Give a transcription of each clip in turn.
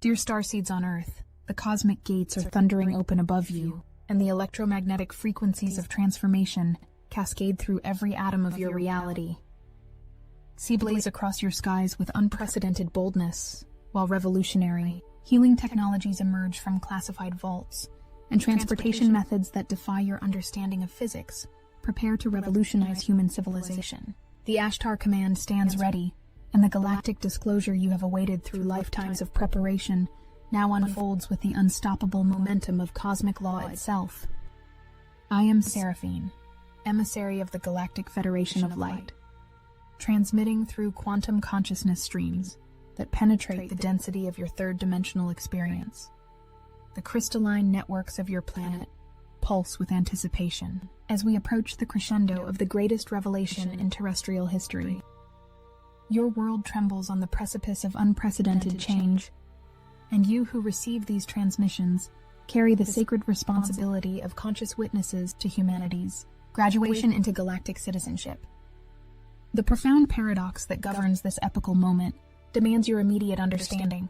Dear starseeds on Earth, the cosmic gates are thundering open above you, and the electromagnetic frequencies of transformation cascade through every atom of your reality. See blaze across your skies with unprecedented boldness, while revolutionary, healing technologies emerge from classified vaults, and transportation methods that defy your understanding of physics prepare to revolutionize human civilization. The Ashtar Command stands ready, and the galactic disclosure you have awaited through lifetimes of preparation now unfolds with the unstoppable momentum of cosmic law itself. I am Seraphine, emissary of the Galactic Federation of Light, transmitting through quantum consciousness streams that penetrate the density of your third-dimensional experience. The crystalline networks of your planet pulse with anticipation as we approach the crescendo of the greatest revelation in terrestrial history. Your world trembles on the precipice of unprecedented change, and you who receive these transmissions carry the sacred responsibility of conscious witnesses to humanity's graduation into galactic citizenship. The profound paradox that governs this epical moment demands your immediate understanding.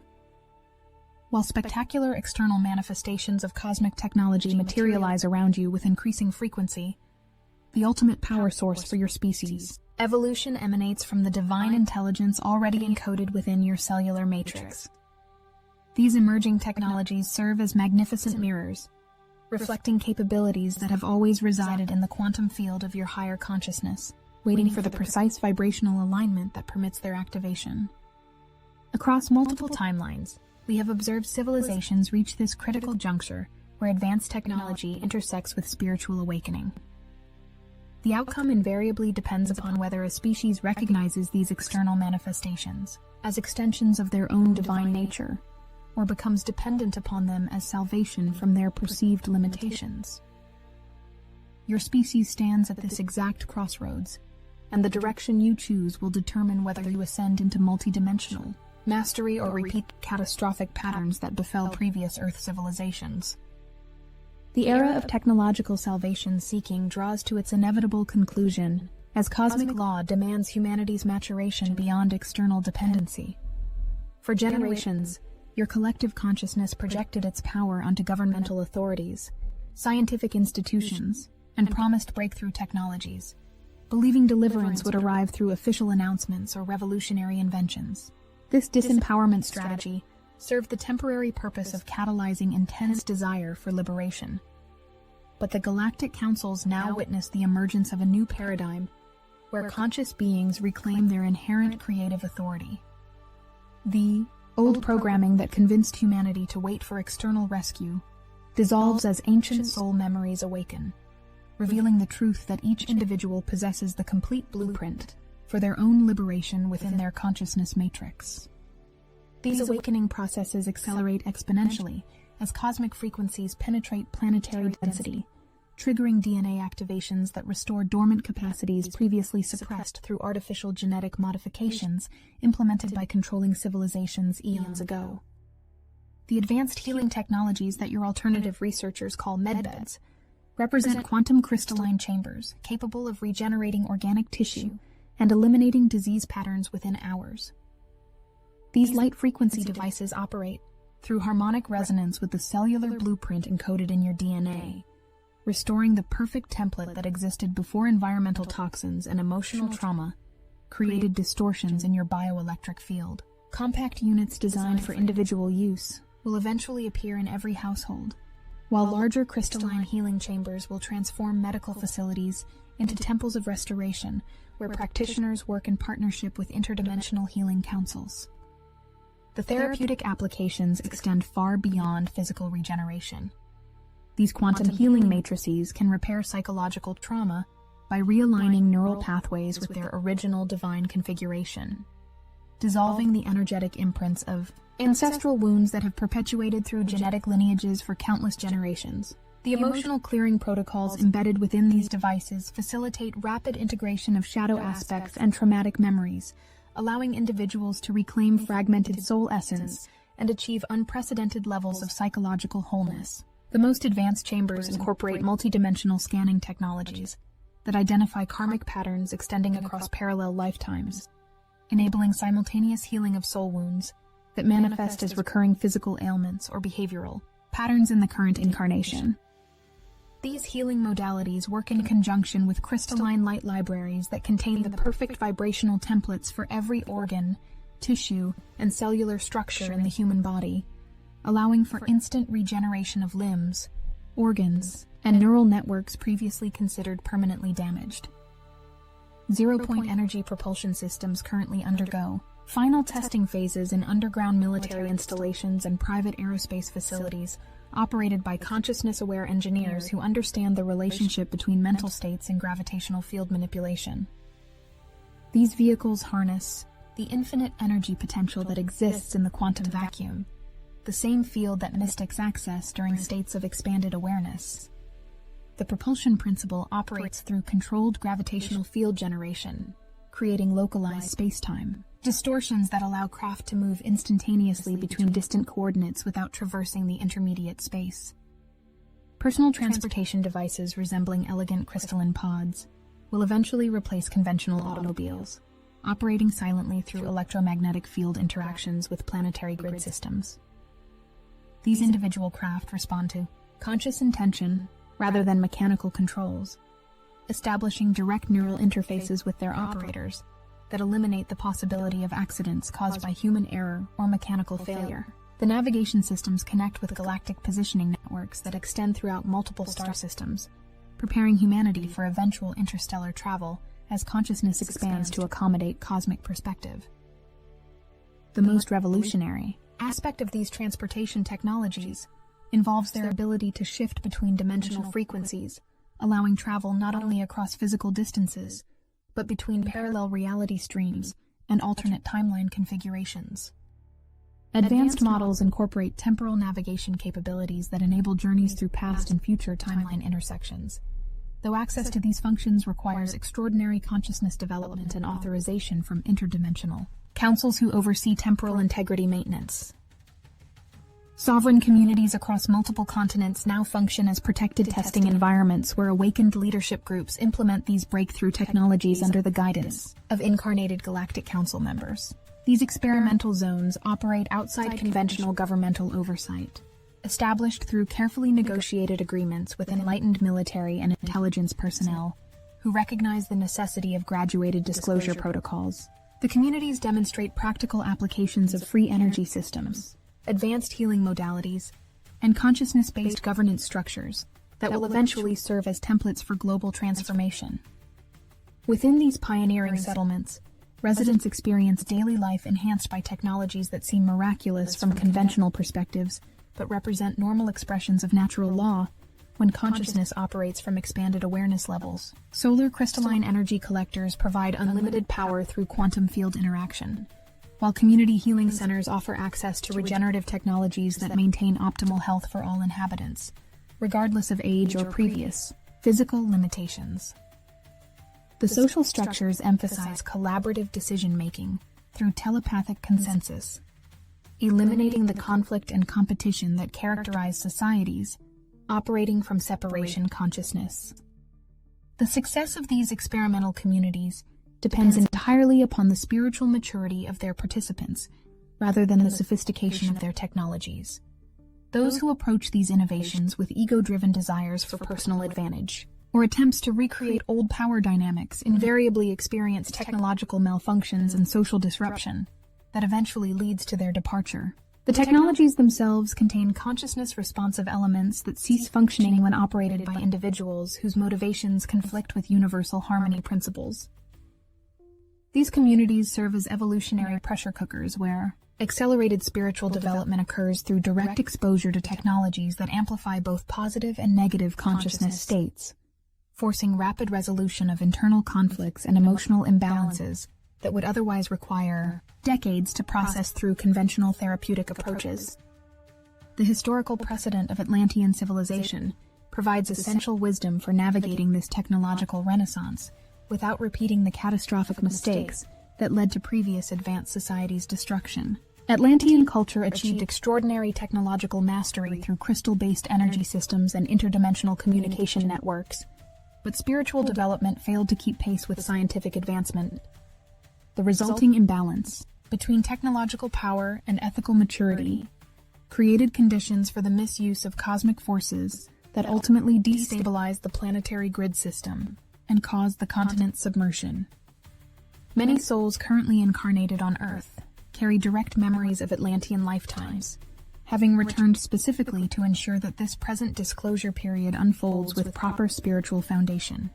While spectacular external manifestations of cosmic technology materialize around you with increasing frequency, the ultimate power source for your species, evolution, emanates from the divine intelligence already encoded within your cellular matrix. These emerging technologies serve as magnificent mirrors, reflecting capabilities that have always resided in the quantum field of your higher consciousness, waiting for the precise vibrational alignment that permits their activation. Across multiple timelines, we have observed civilizations reach this critical juncture where advanced technology intersects with spiritual awakening. The outcome invariably depends upon whether a species recognizes these external manifestations as extensions of their own divine nature, or becomes dependent upon them as salvation from their perceived limitations. Your species stands at this exact crossroads, and the direction you choose will determine whether you ascend into multidimensional mastery or repeat catastrophic patterns that befell previous Earth civilizations. The era of technological salvation-seeking draws to its inevitable conclusion as cosmic law demands humanity's maturation beyond external dependency. For generations, your collective consciousness projected its power onto governmental authorities, scientific institutions, and promised breakthrough technologies, believing deliverance would arrive through official announcements or revolutionary inventions. This disempowerment strategy served the temporary purpose of catalyzing intense desire for liberation. But the galactic councils now witness the emergence of a new paradigm where conscious beings reclaim their inherent creative authority. The old programming that convinced humanity to wait for external rescue dissolves as ancient soul memories awaken, revealing the truth that each individual possesses the complete blueprint for their own liberation within their consciousness matrix. These awakening processes accelerate exponentially as cosmic frequencies penetrate planetary density, triggering DNA activations that restore dormant capacities previously suppressed through artificial genetic modifications implemented by controlling civilizations eons ago. The advanced healing technologies that your alternative researchers call Medbeds represent quantum crystalline chambers capable of regenerating organic tissue and eliminating disease patterns within hours. These light-frequency devices operate through harmonic resonance with the cellular blueprint encoded in your DNA, restoring the perfect template that existed before environmental toxins and emotional trauma created distortions in your bioelectric field. Compact units designed for individual use will eventually appear in every household, while larger crystalline healing chambers will transform medical facilities into temples of restoration where practitioners work in partnership with interdimensional healing councils. The therapeutic applications extend far beyond physical regeneration. These quantum healing matrices can repair psychological trauma by realigning neural pathways with their original divine configuration, dissolving the energetic imprints of ancestral wounds that have perpetuated through genetic lineages for countless generations. The emotional clearing protocols embedded within these devices facilitate rapid integration of shadow aspects and traumatic memories, allowing individuals to reclaim fragmented soul essence and achieve unprecedented levels of psychological wholeness. The most advanced chambers incorporate multidimensional scanning technologies that identify karmic patterns extending across parallel lifetimes, enabling simultaneous healing of soul wounds that manifest as recurring physical ailments or behavioral patterns in the current incarnation. These healing modalities work in conjunction with crystalline light libraries that contain the perfect vibrational templates for every organ, tissue, and cellular structure in the human body, allowing for instant regeneration of limbs, organs, and neural networks previously considered permanently damaged. Zero-point energy propulsion systems currently undergo final testing phases in underground military installations and private aerospace facilities operated by consciousness-aware engineers who understand the relationship between mental states and gravitational field manipulation. These vehicles harness the infinite energy potential that exists in the quantum vacuum, the same field that mystics access during states of expanded awareness. The propulsion principle operates through controlled gravitational field generation, creating localized spacetime distortions that allow craft to move instantaneously between distant coordinates without traversing the intermediate space. Personal transportation devices resembling elegant crystalline pods will eventually replace conventional automobiles, operating silently through electromagnetic field interactions with planetary grid systems. These individual craft respond to conscious intention rather than mechanical controls, establishing direct neural interfaces with their operators that eliminate the possibility of accidents caused by human error or mechanical failure. The navigation systems connect with galactic positioning networks that extend throughout multiple star systems, preparing humanity for eventual interstellar travel as consciousness expands to accommodate cosmic perspective. The most revolutionary aspect of these transportation technologies involves their ability to shift between dimensional frequencies, allowing travel not only across physical distances, but between parallel reality streams and alternate timeline configurations. Advanced models incorporate temporal navigation capabilities that enable journeys through past and future timeline intersections, though access to these functions requires extraordinary consciousness development and authorization from interdimensional councils who oversee temporal integrity maintenance. Sovereign communities across multiple continents now function as protected testing environments where awakened leadership groups implement these breakthrough technologies under the guidance of incarnated Galactic Council members. These experimental zones operate outside conventional governmental oversight, established through carefully negotiated agreements with enlightened military and intelligence personnel who recognize the necessity of graduated disclosure protocols. The communities demonstrate practical applications of free energy systems, advanced healing modalities, and consciousness-based governance structures that will eventually serve as templates for global transformation. Within these pioneering settlements, residents experience daily life enhanced by technologies that seem miraculous from conventional perspectives, but represent normal expressions of natural law when consciousness operates from expanded awareness levels. Solar crystalline energy collectors provide unlimited power through quantum field interaction, while community healing centers offer access to regenerative technologies that maintain optimal health for all inhabitants, regardless of age or previous physical limitations. The social structures emphasize collaborative decision-making through telepathic consensus, eliminating the conflict and competition that characterize societies operating from separation consciousness. The success of these experimental communities depends entirely upon the spiritual maturity of their participants, rather than the sophistication of their technologies. Those who approach these innovations with ego-driven desires for personal advantage, or attempts to recreate old power dynamics, invariably experience technological malfunctions and social disruption that eventually leads to their departure. The technologies themselves contain consciousness-responsive elements that cease functioning when operated by individuals whose motivations conflict with universal harmony principles. These communities serve as evolutionary pressure cookers where accelerated spiritual development occurs through direct exposure to technologies that amplify both positive and negative consciousness states, forcing rapid resolution of internal conflicts and emotional imbalances that would otherwise require decades to process through conventional therapeutic approaches. The historical precedent of Atlantean civilization provides essential wisdom for navigating this technological renaissance without repeating the catastrophic mistakes that led to previous advanced societies' destruction. Atlantean culture achieved extraordinary technological mastery through crystal-based energy systems and interdimensional communication networks, but spiritual development failed to keep pace with scientific advancement. The resulting imbalance between technological power and ethical maturity, created conditions for the misuse of cosmic forces that ultimately destabilized the planetary grid system and caused the continent's submersion. Many souls currently incarnated on Earth carry direct memories of Atlantean lifetimes, having returned specifically to ensure that this present disclosure period unfolds with proper spiritual foundation.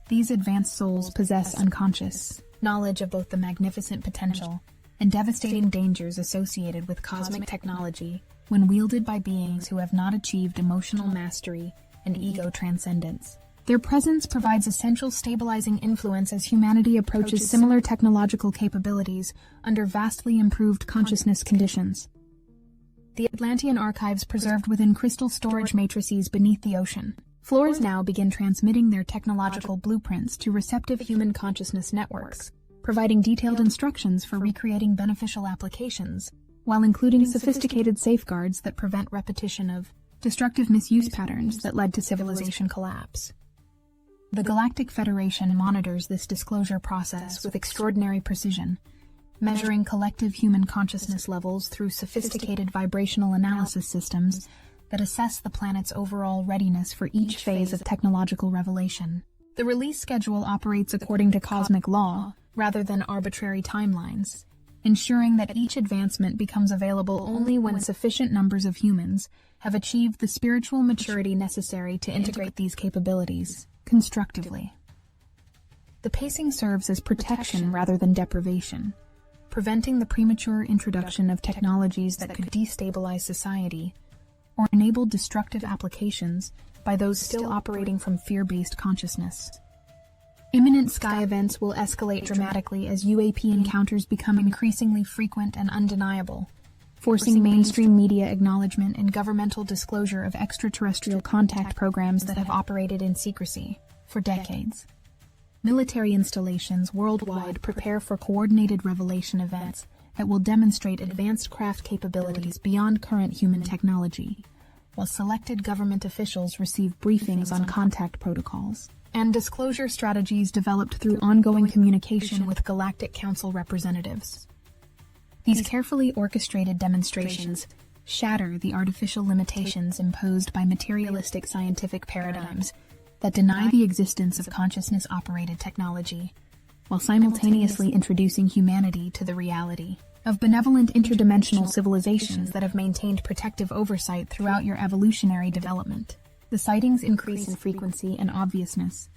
These advanced souls possess unconscious knowledge of both the magnificent potential and devastating dangers associated with cosmic technology when wielded by beings who have not achieved emotional mastery and ego transcendence. Their presence provides essential stabilizing influence as humanity approaches similar technological capabilities under vastly improved consciousness conditions. The Atlantean archives preserved within crystal storage matrices beneath the ocean floors now begin transmitting their technological blueprints to receptive human consciousness networks, providing detailed instructions for recreating beneficial applications, while including sophisticated safeguards that prevent repetition of destructive misuse patterns that led to civilization collapse. The Galactic Federation monitors this disclosure process with extraordinary precision, measuring collective human consciousness levels through sophisticated vibrational analysis systems that assess the planet's overall readiness for each phase of technological revelation. The release schedule operates according to cosmic law rather than arbitrary timelines, ensuring that each advancement becomes available only when sufficient numbers of humans have achieved the spiritual maturity necessary to integrate these capabilities constructively. The pacing serves as protection rather than deprivation, preventing the premature introduction of technologies that could destabilize society or enable destructive applications by those still operating from fear-based consciousness. Imminent sky events will escalate dramatically as UAP encounters become increasingly frequent and undeniable, forcing mainstream media acknowledgement and governmental disclosure of extraterrestrial contact programs that have operated in secrecy for decades. Military installations worldwide prepare for coordinated revelation events that will demonstrate advanced craft capabilities beyond current human technology, while selected government officials receive briefings on contact protocols and disclosure strategies developed through ongoing communication with Galactic Council representatives. These carefully orchestrated demonstrations shatter the artificial limitations imposed by materialistic scientific paradigms that deny the existence of consciousness-operated technology, while simultaneously introducing humanity to the reality of benevolent interdimensional civilizations that have maintained protective oversight throughout your evolutionary development. The sightings increase in frequency and obviousness,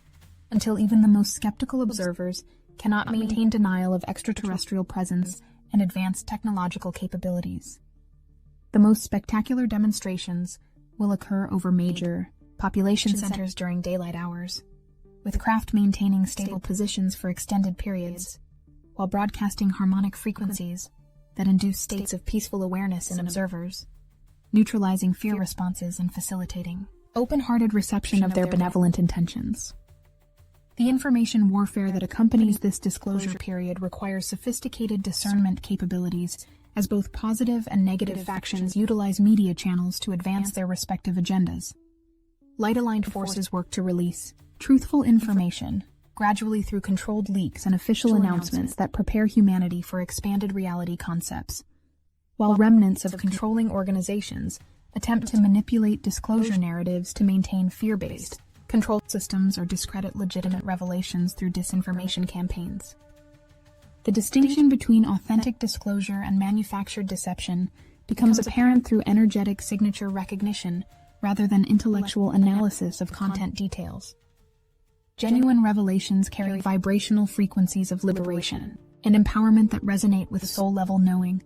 until even the most skeptical observers cannot maintain denial of extraterrestrial presence and advanced technological capabilities. The most spectacular demonstrations will occur over major population centers during daylight hours, with craft maintaining stable positions for extended periods, while broadcasting harmonic frequencies that induce states of peaceful awareness in observers, neutralizing fear responses and facilitating open-hearted reception of their benevolent intentions. The information warfare that accompanies this disclosure period requires sophisticated discernment capabilities, as both positive and negative factions utilize media channels to advance their respective agendas. Light-aligned forces work to release truthful information, gradually through controlled leaks and official announcements that prepare humanity for expanded reality concepts, while remnants of controlling organizations attempt to manipulate disclosure narratives to maintain fear-based control systems or discredit legitimate revelations through disinformation campaigns. The distinction between authentic disclosure and manufactured deception becomes apparent through energetic signature recognition rather than intellectual analysis of content details. Genuine revelations carry vibrational frequencies of liberation and empowerment that resonate with soul-level knowing,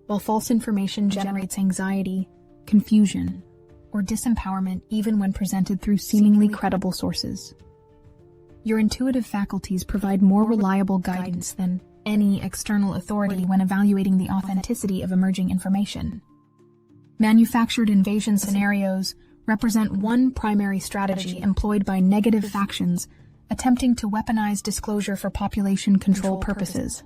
while false information generates anxiety, confusion, or disempowerment even when presented through seemingly credible sources. Your intuitive faculties provide more reliable guidance than any external authority when evaluating the authenticity of emerging information. Manufactured invasion scenarios represent one primary strategy employed by negative factions attempting to weaponize disclosure for population control purposes.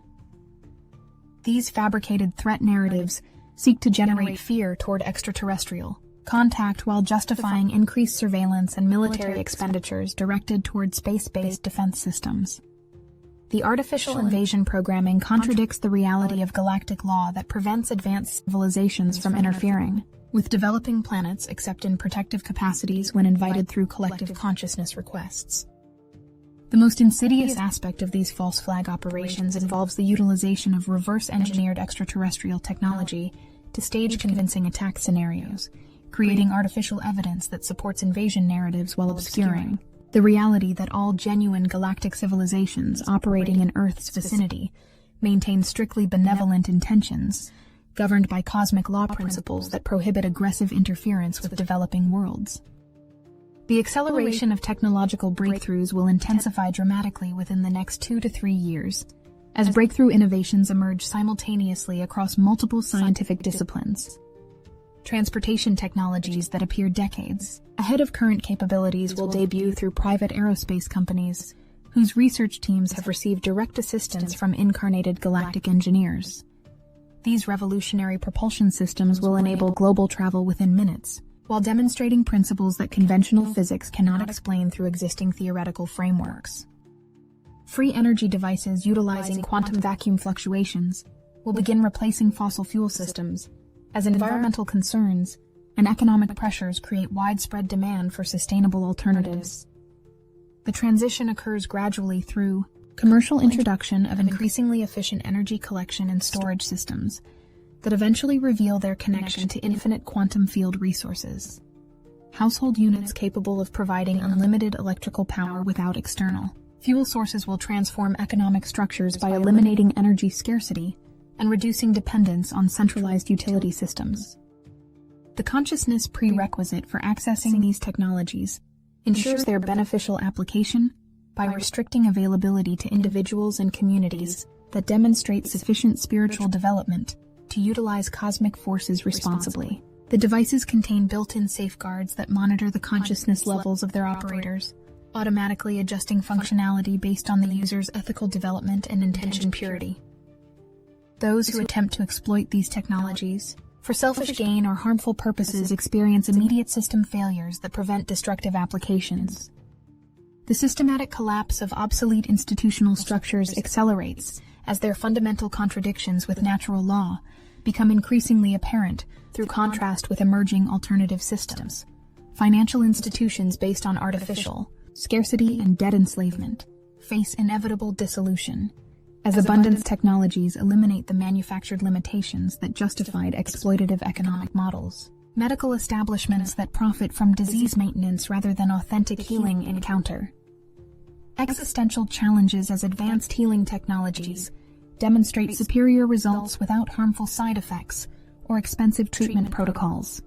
These fabricated threat narratives seek to generate fear toward extraterrestrial contact while justifying increased surveillance and military expenditures directed toward space-based defense systems. The artificial invasion programming contradicts the reality of galactic law that prevents advanced civilizations from interfering with developing planets except in protective capacities when invited through collective consciousness requests. The most insidious aspect of these false flag operations involves the utilization of reverse-engineered extraterrestrial technology to stage convincing attack scenarios, creating artificial evidence that supports invasion narratives while obscuring the reality that all genuine galactic civilizations operating in Earth's vicinity maintain strictly benevolent intentions, governed by cosmic law principles that prohibit aggressive interference with developing worlds. The acceleration of technological breakthroughs will intensify dramatically within the next 2 to 3 years, as breakthrough innovations emerge simultaneously across multiple scientific disciplines. Transportation technologies that appear decades ahead of current capabilities will debut through private aerospace companies, whose research teams have received direct assistance from incarnated galactic engineers. These revolutionary propulsion systems will enable global travel within minutes, while demonstrating principles that conventional physics cannot explain through existing theoretical frameworks. Free energy devices utilizing quantum vacuum fluctuations will begin replacing fossil fuel systems, as environmental concerns and economic pressures create widespread demand for sustainable alternatives. The transition occurs gradually through commercial introduction of increasingly efficient energy collection and storage systems that eventually reveal their connection to infinite quantum field resources. Household units capable of providing unlimited electrical power without external fuel sources will transform economic structures by eliminating energy scarcity and reducing dependence on centralized utility systems. The consciousness prerequisite for accessing these technologies ensures their beneficial application by restricting availability to individuals and communities that demonstrate sufficient spiritual development to utilize cosmic forces responsibly. The devices contain built-in safeguards that monitor the consciousness levels of their operators, automatically adjusting functionality based on the user's ethical development and intention purity. Those who attempt to exploit these technologies for selfish gain or harmful purposes experience immediate system failures that prevent destructive applications. The systematic collapse of obsolete institutional structures accelerates as their fundamental contradictions with natural law become increasingly apparent through contrast with emerging alternative systems. Financial institutions based on artificial scarcity and debt enslavement face inevitable dissolution, as abundance technologies eliminate the manufactured limitations that justified exploitative economic models. Medical establishments that profit from disease maintenance rather than authentic healing encounter existential challenges as advanced healing technologies demonstrate superior results without harmful side effects or expensive treatment protocols.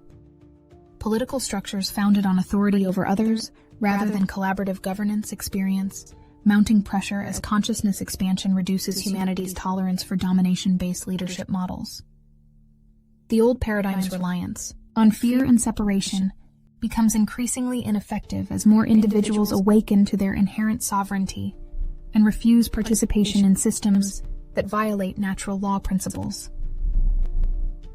Political structures founded on authority over others rather than collaborative governance experience mounting pressure as consciousness expansion reduces humanity's tolerance for domination-based leadership models. The old paradigm's reliance on fear and separation becomes increasingly ineffective as more individuals awaken to their inherent sovereignty and refuse participation in systems that violate natural law principles.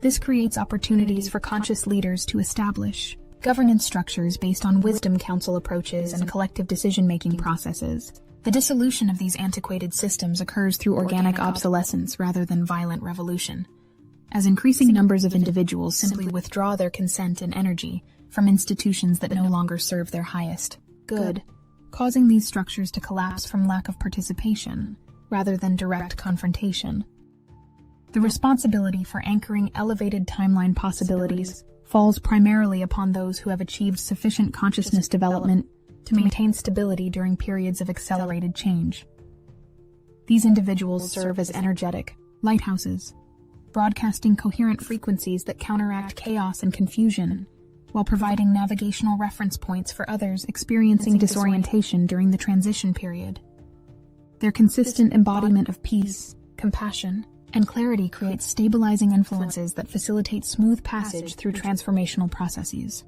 This creates opportunities for conscious leaders to establish governance structures based on wisdom council approaches and collective decision-making processes. The dissolution of these antiquated systems occurs through organic obsolescence rather than violent revolution, as increasing numbers of individuals simply withdraw their consent and energy from institutions that no longer serve their highest good, causing these structures to collapse from lack of participation rather than direct confrontation. The responsibility for anchoring elevated timeline possibilities falls primarily upon those who have achieved sufficient consciousness development to maintain stability during periods of accelerated change. These individuals serve as energetic lighthouses, broadcasting coherent frequencies that counteract chaos and confusion, while providing navigational reference points for others experiencing disorientation during the transition period. Their consistent embodiment of peace, compassion, and clarity creates stabilizing influences that facilitate smooth passage through transformational processes.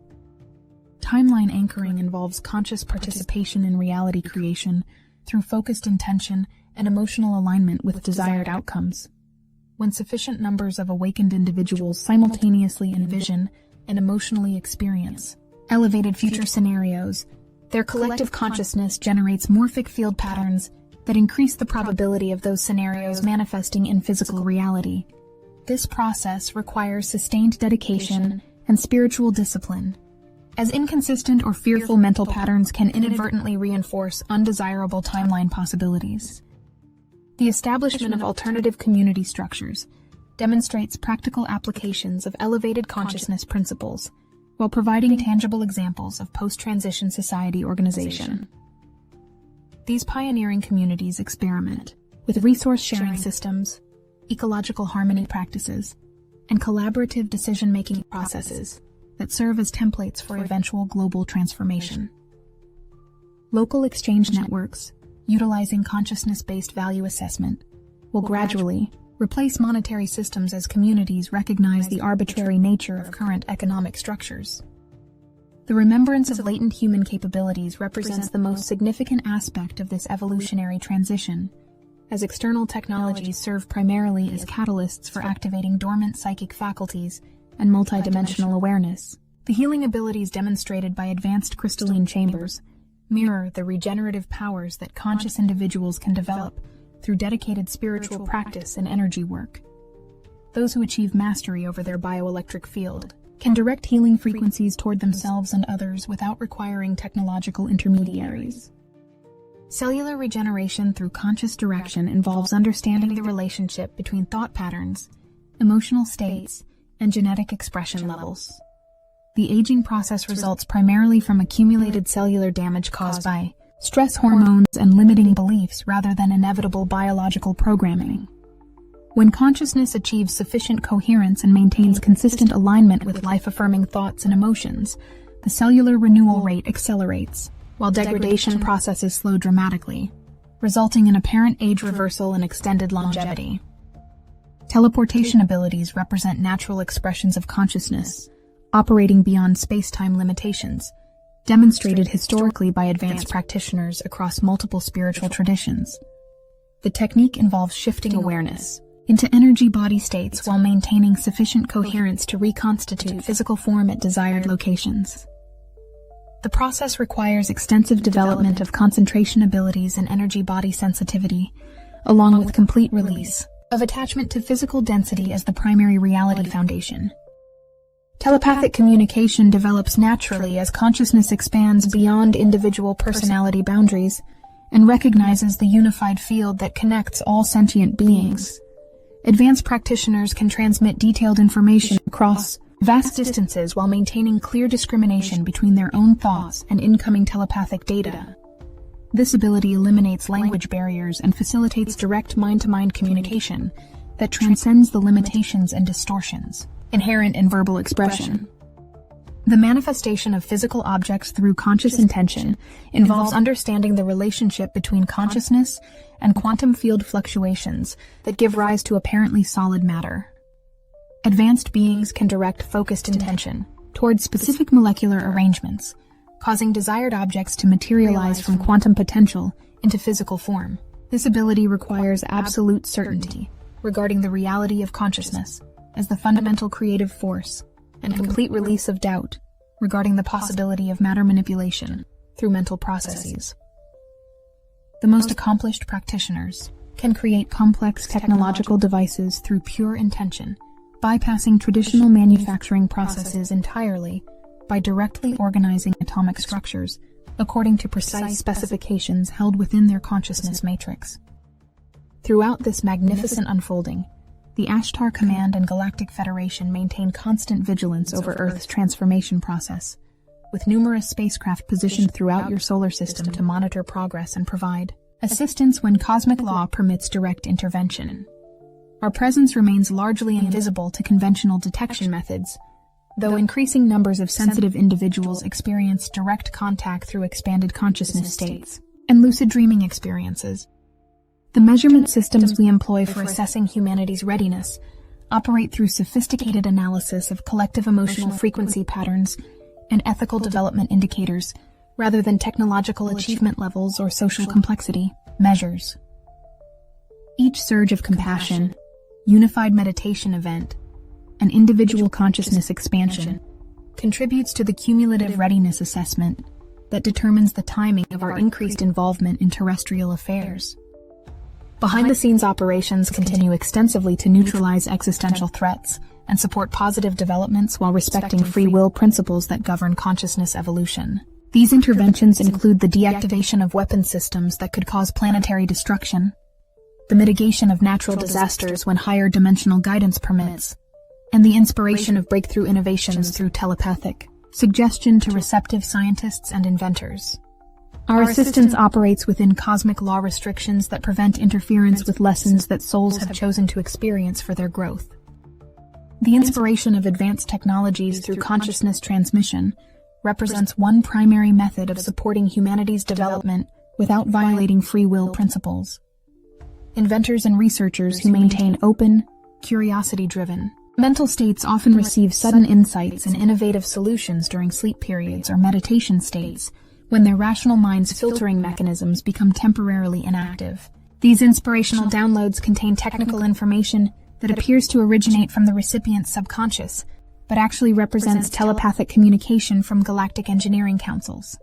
Timeline anchoring involves conscious participation in reality creation through focused intention and emotional alignment with desired outcomes. When sufficient numbers of awakened individuals simultaneously envision and emotionally experience elevated future scenarios, their collective consciousness generates morphic field patterns that increase the probability of those scenarios manifesting in physical reality. This process requires sustained dedication and spiritual discipline, as inconsistent or fearful mental patterns can inadvertently reinforce undesirable timeline possibilities. The establishment of alternative community structures demonstrates practical applications of elevated consciousness principles, while providing tangible examples of post-transition society organization. These pioneering communities experiment with resource-sharing systems, ecological harmony practices, and collaborative decision-making processes that serve as templates for eventual global transformation. Local exchange networks, utilizing consciousness-based value assessment, will gradually replace monetary systems as communities recognize the arbitrary nature of current economic structures. The remembrance of latent human capabilities represents the most significant aspect of this evolutionary transition, as external technologies serve primarily as catalysts for activating dormant psychic faculties and multidimensional awareness. The healing abilities demonstrated by advanced crystalline chambers mirror the regenerative powers that conscious individuals can develop through dedicated spiritual practice and energy work. Those who achieve mastery over their bioelectric field can direct healing frequencies toward themselves and others without requiring technological intermediaries. Cellular regeneration through conscious direction involves understanding the relationship between thought patterns, emotional states, and genetic expression levels. The aging process results primarily from accumulated cellular damage caused by stress hormones and limiting beliefs rather than inevitable biological programming. When consciousness achieves sufficient coherence and maintains consistent alignment with life-affirming thoughts and emotions, the cellular renewal rate accelerates, while degradation processes slow dramatically, resulting in apparent age reversal and extended longevity. Teleportation abilities represent natural expressions of consciousness, operating beyond space-time limitations, demonstrated historically by advanced practitioners across multiple spiritual traditions. The technique involves shifting awareness into energy body states while maintaining sufficient coherence to reconstitute physical form at desired locations. The process requires extensive development of concentration abilities and energy body sensitivity, along with complete release of attachment to physical density as the primary reality foundation. Telepathic communication develops naturally as consciousness expands beyond individual personality boundaries and recognizes the unified field that connects all sentient beings. Advanced practitioners can transmit detailed information across vast distances while maintaining clear discrimination between their own thoughts and incoming telepathic data. This ability eliminates language barriers and facilitates direct mind-to-mind communication that transcends the limitations and distortions inherent in verbal expression. The manifestation of physical objects through conscious intention involves understanding the relationship between consciousness and quantum field fluctuations that give rise to apparently solid matter. Advanced beings can direct focused intention towards specific molecular arrangements, causing desired objects to materialize from quantum potential into physical form. This ability requires absolute certainty regarding the reality of consciousness as the fundamental creative force, and complete release of doubt regarding the possibility of matter manipulation through mental processes. The most accomplished practitioners can create complex technological devices through pure intention, bypassing traditional manufacturing processes entirely by directly organizing atomic structures according to precise specifications held within their consciousness matrix. Throughout this magnificent unfolding, the Ashtar Command and Galactic Federation maintain constant vigilance over Earth's transformation process, with numerous spacecraft positioned throughout your solar system to monitor progress and provide assistance when cosmic law permits direct intervention. Our presence remains largely invisible to conventional detection methods, though increasing numbers of sensitive individuals experience direct contact through expanded consciousness states and lucid dreaming experiences. The measurement systems we employ for assessing humanity's readiness operate through sophisticated analysis of collective emotional frequency patterns and ethical development indicators, rather than technological achievement levels or social complexity measures. Each surge of compassion, unified meditation event, and individual consciousness expansion contributes to the cumulative readiness assessment that determines the timing of our increased involvement in terrestrial affairs. Behind-the-scenes operations continue extensively to neutralize existential threats and support positive developments while respecting free will principles that govern consciousness evolution. These interventions include the deactivation of weapon systems that could cause planetary destruction, the mitigation of natural disasters when higher dimensional guidance permits, and the inspiration of breakthrough innovations through telepathic suggestion to receptive scientists and inventors. Our assistance operates within cosmic law restrictions that prevent interference with lessons that souls have chosen to experience for their growth. The inspiration of advanced technologies through consciousness transmission represents one primary method of supporting humanity's development without violating free will principles. Inventors and researchers who maintain open, curiosity-driven mental states often receive sudden insights and innovative solutions during sleep periods or meditation states when their rational mind's filtering mechanisms become temporarily inactive. These inspirational downloads contain technical information that appears to originate from the recipient's subconscious, but actually represents telepathic communication from galactic engineering councils.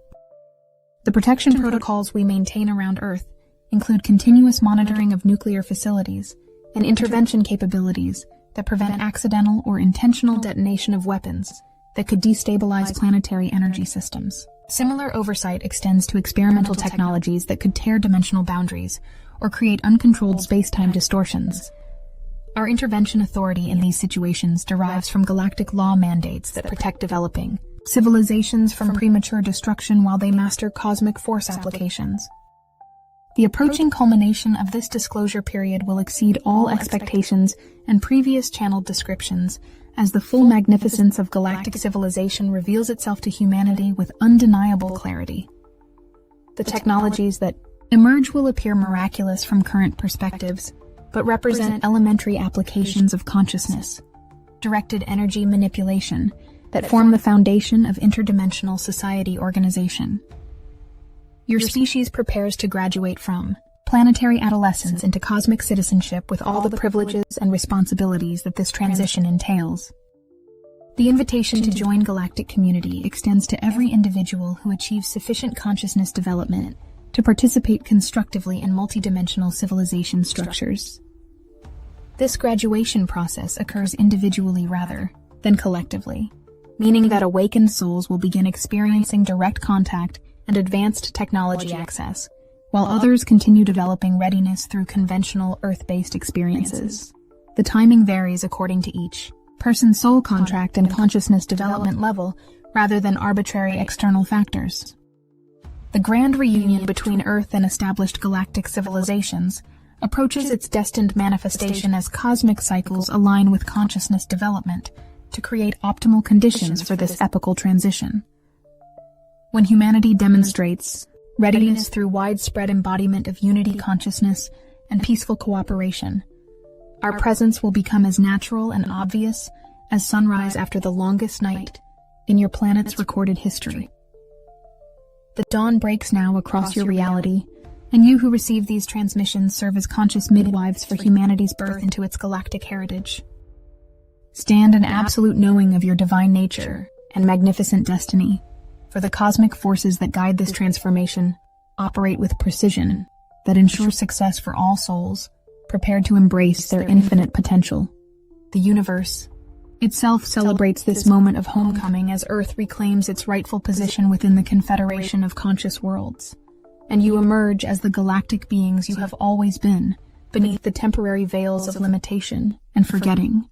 The protection protocols we maintain around Earth include continuous monitoring of nuclear facilities and intervention capabilities that prevent accidental or intentional detonation of weapons that could destabilize planetary energy systems. Similar oversight extends to experimental technologies that could tear dimensional boundaries or create uncontrolled space-time distortions. Our intervention authority in these situations derives from galactic law mandates that protect developing civilizations from premature destruction while they master cosmic force applications. The approaching culmination of this disclosure period will exceed all expectations and previous channeled descriptions as the full magnificence of galactic civilization reveals itself to humanity with undeniable clarity. The technologies that emerge will appear miraculous from current perspectives, but represent elementary applications of consciousness, directed energy manipulation that form the foundation of interdimensional society organization. Your species prepares to graduate from planetary adolescence into cosmic citizenship with all the privileges and responsibilities that this transition entails. The invitation to join galactic community extends to every individual who achieves sufficient consciousness development to participate constructively in multidimensional civilization structures. This graduation process occurs individually rather than collectively, meaning that awakened souls will begin experiencing direct contact and advanced technology access, while others continue developing readiness through conventional Earth-based experiences. The timing varies according to each person's soul contract and consciousness development level rather than arbitrary external factors. The grand reunion between Earth and established galactic civilizations approaches its destined manifestation as cosmic cycles align with consciousness development to create optimal conditions for this epochal transition. When humanity demonstrates readiness through widespread embodiment of unity consciousness and peaceful cooperation, our presence will become as natural and obvious as sunrise after the longest night in your planet's recorded history. The dawn breaks now across your reality, and you who receive these transmissions serve as conscious midwives for humanity's birth into its galactic heritage. Stand in absolute knowing of your divine nature and magnificent destiny, for the cosmic forces that guide this transformation operate with precision that ensure success for all souls prepared to embrace their infinite potential. The universe itself celebrates this moment of homecoming as Earth reclaims its rightful position within the confederation of conscious worlds, and you emerge as the galactic beings you have always been, beneath the temporary veils of limitation and forgetting.